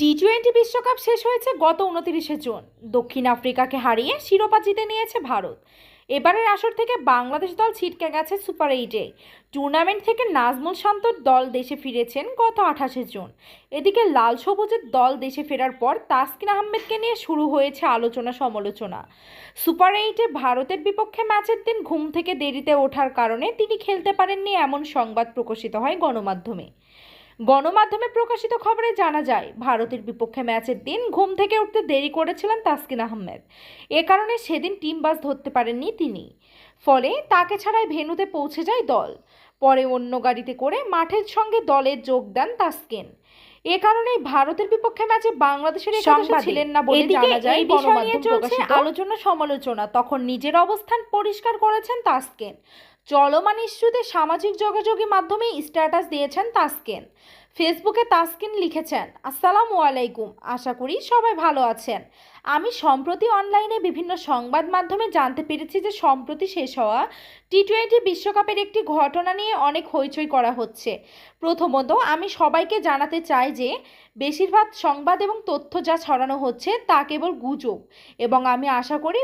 টি-20 বিশ্বকাপ শেষ হয়েছে গত 29শে জুন। দক্ষিণ আফ্রিকাকে হারিয়ে শিরোপা জিতে নিয়েছে ভারত। এবারের আসর থেকে বাংলাদেশ দল ছিটকে গেছে সুপার 8-এ। টুর্নামেন্ট থেকে নাজমুল শান্তর দল দেশে ফিরেছেন গত 28শে জুন। এদিকে লাল সবুজের দল দেশে ফেরার পর তাসকিন আহমেদকে নিয়ে শুরু হয়েছে আলোচনা সমালোচনা। সুপার 8-এ ভারতের বিপক্ষে ম্যাচের দিন ঘুম থেকে দেরিতে ওঠার কারণে তিনি খেলতে পারেননি, এমন সংবাদ প্রকাশিত হয় গণমাধ্যমে প্রকাশিত খবরে জানা যায়, ভারতের বিপক্ষে ম্যাচের দিন ঘুম থেকে উঠতে দেরি করেছিলেন তাসকিন আহমেদ। এ কারণে সেদিন টিম বাস ধরতে পারেননি তিনি। ফলে তাকে ছাড়াই ভেন্যুতে পৌঁছে যায় দল। পরে অন্য গাড়িতে করে মাঠের সঙ্গে দলে যোগ দেন তাসকিন। এ কারণেই ভারতের বিপক্ষে ম্যাচে বাংলাদেশের একাদশে ছিলেন না বলে জানা যায়। গণমাধ্যমে চলছে আলোচনা সমালোচনা। তখন নিজের অবস্থান পরিষ্কার করেছেন তাসকিন। চলমান ইস্যুতে সামাজিক যোগাযোগের মাধ্যমে স্ট্যাটাস দিয়েছেন তাসকিন। ফেসবুকে তাসকিন লিখেছেন, আসসালামু আলাইকুম, আশা করি সবাই ভালো আছেন। আমি সম্প্রতি অনলাইনে বিভিন্ন সংবাদ মাধ্যমে জানতে পেরেছি যে সম্প্রতি শেষ হওয়া টি-20 বিশ্বকাপের একটি ঘটনা নিয়ে অনেক হইচই করা হচ্ছে। প্রথমত আমি সবাইকে জানাতে চাই যে বেশিরভাগ সংবাদ এবং তথ্য যা ছড়ানো হচ্ছে তা কেবল গুজব, এবং আমি আশা করি